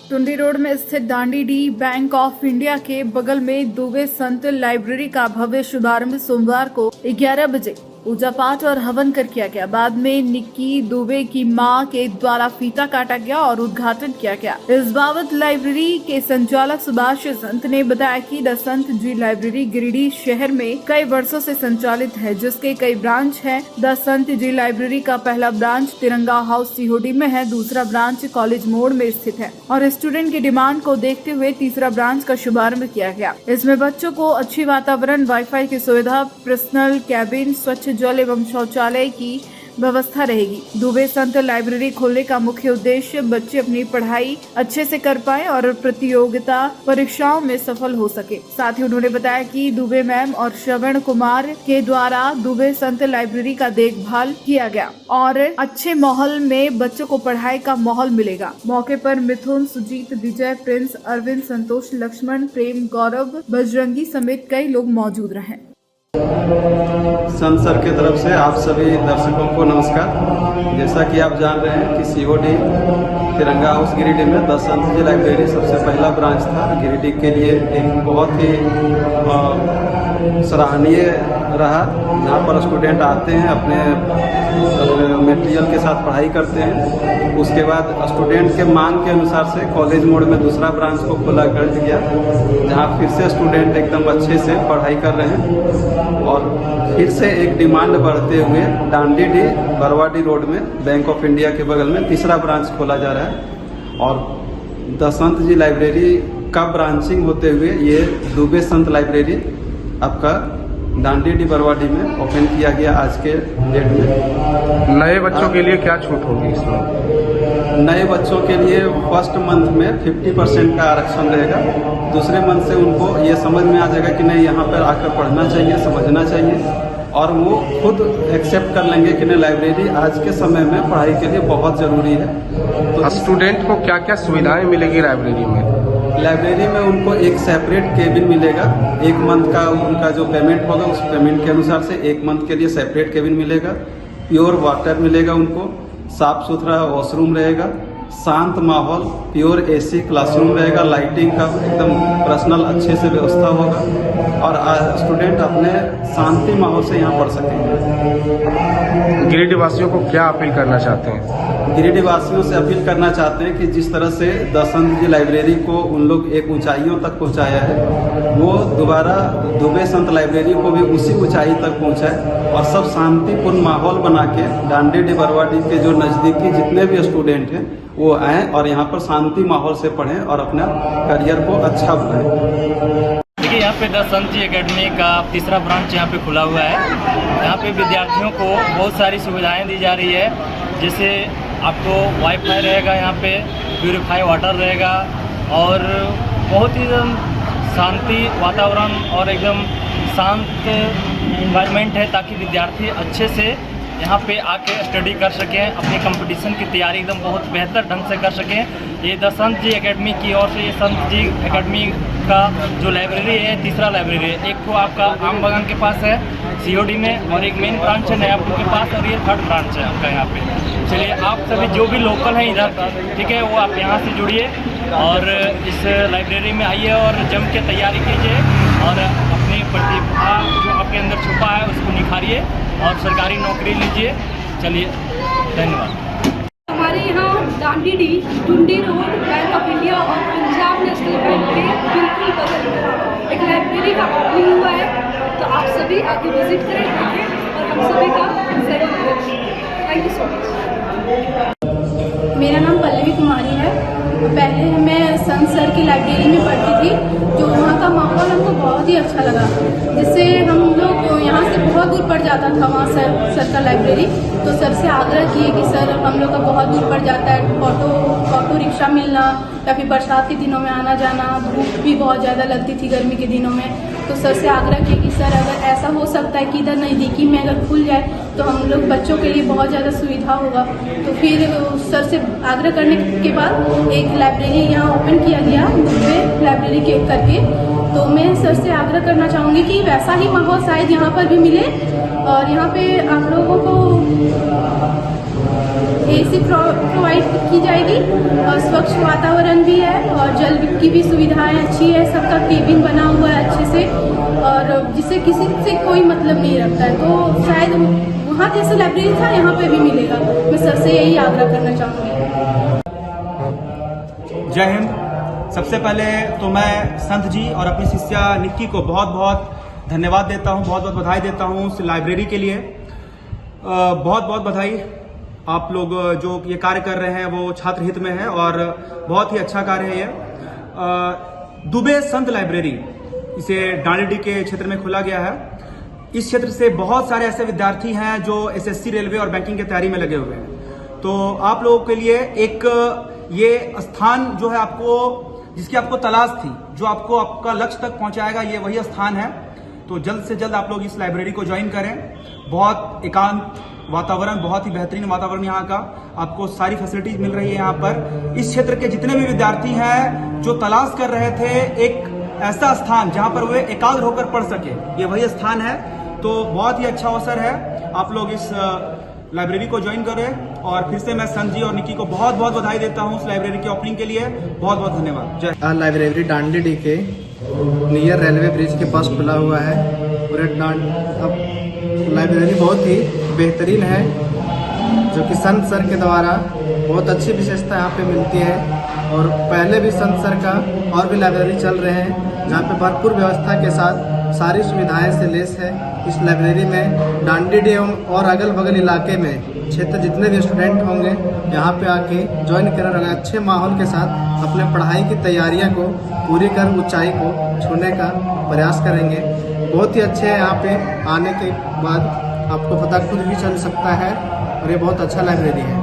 Tundi road में स्थित Dandi D bank of India के बगल में दुबे संत लाइब्रेरी का भव्य शुभारंभ सोमवार को 11 बजे पूजा पाठ और हवन कर किया गया। बाद में निक्की दुबे की मां के द्वारा फीता काटा गया और उद्घाटन किया गया। इस बाबत लाइब्रेरी के संचालक सुभाष संत ने बताया कि the Sant ji library Giridih शहर में कई वर्षों से संचालित है, जिसके कई ब्रांच हैं। द संत जी लाइब्रेरी का पहला ब्रांच तिरंगा हाउस सीहोडी में है, दूसरा ब्रांच कॉलेज मोड़ में स्थित है और स्टूडेंट की डिमांड को देखते हुए तीसरा ब्रांच का शुभारंभ किया गया। इसमें बच्चों को अच्छी वातावरण, वाईफाई की सुविधा, पर्सनल कैबिन, स्वच्छ जल एवं शौचालय की व्यवस्था रहेगी। दुबे संत लाइब्रेरी खोलने का मुख्य उद्देश्य बच्चे अपनी पढ़ाई अच्छे से कर पाए और प्रतियोगिता परीक्षाओं में सफल हो सके। साथ ही उन्होंने बताया कि दुबे मैम और श्रवण कुमार के द्वारा दुबे संत लाइब्रेरी का देखभाल किया गया और अच्छे माहौल में बच्चों को पढ़ाई का माहौल मिलेगा। मौके पर मिथुन, सुजीत, विजय, प्रिंस, अरविंद, संतोष, लक्ष्मण, प्रेम, गौरव, बजरंगी समेत कई लोग मौजूद रहे। संत सर की तरफ से आप सभी दर्शकों को नमस्कार। जैसा कि आप जान रहे हैं कि सीओडी तिरंगा हाउस गिरिडीह में द संत जी लाइब्रेरी सबसे पहला ब्रांच था। गिरिडीह के लिए एक बहुत ही सराहनीय रहा, जहाँ पर स्टूडेंट आते हैं, अपने मटेरियल के साथ पढ़ाई करते हैं। उसके बाद स्टूडेंट के मांग के अनुसार से कॉलेज मोड़ में दूसरा ब्रांच को खोला कर दिया, जहाँ फिर से स्टूडेंट एकदम अच्छे से पढ़ाई कर रहे हैं। और फिर से एक डिमांड बढ़ते हुए दांडी डी बरवाडी रोड में बैंक ऑफ इंडिया के बगल में तीसरा ब्रांच खोला जा रहा है। और द संत जी लाइब्रेरी का ब्रांचिंग होते हुए ये दुबे संत लाइब्रेरी आपका दांडी डी बरवाडी में ओपन किया गया आज के डेट में। नए बच्चों के लिए क्या छूट होगी इसमें? नए बच्चों के लिए फर्स्ट मंथ में 50% का आरक्षण रहेगा। दूसरे मंथ से उनको ये समझ में आ जाएगा कि नहीं, यहाँ पर आकर पढ़ना चाहिए, समझना चाहिए, और वो खुद एक्सेप्ट कर लेंगे कि नहीं, लाइब्रेरी आज के समय में पढ़ाई के लिए बहुत ज़रूरी है। तो स्टूडेंट को क्या क्या सुविधाएं मिलेगी लाइब्रेरी में? लाइब्रेरी में उनको एक सेपरेट केबिन मिलेगा। एक मंथ का उनका जो पेमेंट होगा उस पेमेंट के अनुसार से एक मंथ के लिए सेपरेट केबिन मिलेगा। प्योर वाटर मिलेगा उनको, साफ सुथरा वॉशरूम रहेगा, शांत माहौल, प्योर एसी क्लासरूम रहेगा, लाइटिंग का एकदम पर्सनल अच्छे से व्यवस्था होगा और स्टूडेंट अपने शांति माहौल से यहाँ पढ़ सकेंगे। गिरिडीह वासियों को क्या अपील करना चाहते हैं? गिरिडीह वासियों से अपील करना चाहते हैं कि जिस तरह से द संत जी लाइब्रेरी को उन लोग एक ऊंचाइयों तक पहुंचाया है, वो दोबारा दुबे संत लाइब्रेरी को भी उसी ऊंचाई तक पहुंचाए और सब शांतिपूर्ण माहौल बना के दांडी डी बरवाडी के जो नज़दीकी जितने भी स्टूडेंट हैं वो आएँ और यहाँ पर शांति माहौल से पढ़ें और अपना करियर को अच्छा बनाएं। देखिए, यहाँ पे द संत जी एकेडमी का तीसरा ब्रांच यहाँ पे खुला हुआ है। यहाँ पे विद्यार्थियों को बहुत सारी सुविधाएं दी जा रही है, जैसे आपको वाईफाई रहेगा, यहाँ पे प्यूरीफाई वाटर रहेगा और बहुत ही एकदम शांति वातावरण और एकदम शांत इन्वायरमेंट है, ताकि विद्यार्थी अच्छे से यहाँ पे आके स्टडी कर सकें, अपनी कंपटीशन की तैयारी एकदम बहुत बेहतर ढंग से कर सकें। ये द संत जी एकेडमी की ओर से ये संत जी एकेडमी का जो लाइब्रेरी है, तीसरा लाइब्रेरी है। एक तो आपका आम बागान के पास है सीओडी में, और एक मेन ब्रांच है नयापुर के पास, और ये थर्ड ब्रांच है आपका यहाँ पे। चलिए, आप सभी जो भी लोकल हैं इधर, ठीक है, वो आप यहाँ से जुड़िए और इस लाइब्रेरी में आइए और जम के तैयारी कीजिए और अपनी प्रतिभा जो आपके अंदर छुपा है उसको निखारिए और सरकारी नौकरी लीजिए। चलिए, धन्यवाद। हमारे यहाँ Dandi D Tundi road bank of India और पंजाब नेशनल बैंक के बिल्कुल बगल में एक लाइब्रेरी का ओपनिंग हुआ है, तो आप सभी आके विजिट करें, देखें और हम सभी का सहयोग करें। Thank you so much. मेरा नाम पल्लवी कुमारी है। पहले मैं संत सर की लाइब्रेरी में पढ़ती थी, जो वहाँ का माहौल हमको बहुत ही अच्छा लगा, जिससे हम लोग यहाँ से बहुत दूर पड़ जाता था वहाँ सर का लाइब्रेरी। तो सर से आग्रह किए कि सर हम लोग का बहुत दूर पड़ जाता है, ऑटो रिक्शा मिलना या फिर बरसात के दिनों में आना जाना, धूप भी बहुत ज़्यादा लगती थी गर्मी के दिनों में। तो सर से आग्रह किए कि सर अगर ऐसा हो सकता है कि इधर नज़दीकी में अगर खुल जाए तो हम लोग बच्चों के लिए बहुत ज़्यादा सुविधा होगा। तो फिर सर से आग्रह करने के बाद एक लाइब्रेरी यहाँ ओपन किया गया, दुबे लाइब्रेरी के करके। तो मैं सर से आग्रह करना चाहूँगी कि वैसा ही माहौल शायद यहाँ पर भी मिले और यहाँ पे आप लोगों को AC प्रोवाइड की जाएगी और स्वच्छ वातावरण भी है और जल की भी सुविधाएं अच्छी है। सबका केबिन बना हुआ है अच्छे से और जिससे किसी से कोई मतलब नहीं रखता है। तो शायद वहाँ जैसे लाइब्रेरी था यहाँ पे भी मिलेगा। मैं सर से यही आग्रह करना चाहूँगी। जय हिंद। सबसे पहले तो मैं संत जी और अपनी शिष्या निक्की को बहुत बहुत धन्यवाद देता हूँ, बहुत बहुत बधाई देता हूँ इस लाइब्रेरी के लिए। बहुत बहुत बधाई। आप लोग जो ये कार्य कर रहे हैं वो छात्र हित में है और बहुत ही अच्छा कार्य है ये। दुबे संत लाइब्रेरी, इसे डांडी के क्षेत्र में खोला गया है। इस क्षेत्र से बहुत सारे ऐसे विद्यार्थी हैं जो SSC, रेलवे और बैंकिंग की तैयारी में लगे हुए हैं। तो आप लोगों के लिए एक ये स्थान जो है आपको, जिसकी आपको तलाश थी, जो आपको आपका लक्ष्य तक पहुंचाएगा, ये वही स्थान है। तो जल्द से जल्द आप लोग इस लाइब्रेरी को ज्वाइन करें। बहुत एकांत वातावरण, बहुत ही बेहतरीन वातावरण यहाँ का, आपको सारी फैसिलिटीज मिल रही है यहाँ पर। इस क्षेत्र के जितने भी विद्यार्थी हैं जो तलाश कर रहे थे एक ऐसा स्थान जहाँ पर वे एकाग्र होकर पढ़ सके, ये वही स्थान है। तो बहुत ही अच्छा अवसर है, आप लोग इस लाइब्रेरी को ज्वाइन करें। और फिर से मैं संत जी और निक्की को बहुत बहुत बधाई देता हूँ इस लाइब्रेरी की ओपनिंग के लिए। बहुत बहुत धन्यवाद। जय। लाइब्रेरी डांडी के नियर रेलवे ब्रिज के पास खुला हुआ है और अब लाइब्रेरी बहुत ही बेहतरीन है, जो कि संत सर के द्वारा बहुत अच्छी विशेषता यहाँ पे मिलती है। और पहले भी संत सर का और भी लाइब्रेरी चल रहे हैं जहाँ पे भरपूर व्यवस्था के साथ सारी सुविधाएं से लेस है। इस लाइब्रेरी में डांडी एवं और अगल बगल इलाके में क्षेत्र जितने भी स्टूडेंट होंगे यहाँ पे आके ज्वाइन कर अच्छे माहौल के साथ अपने पढ़ाई की तैयारियां को पूरी कर ऊंचाई को छूने का प्रयास करेंगे। बहुत ही अच्छे है, यहाँ पे आने के बाद आपको पता खुद भी चल सकता है और ये बहुत अच्छा लाइब्रेरी है।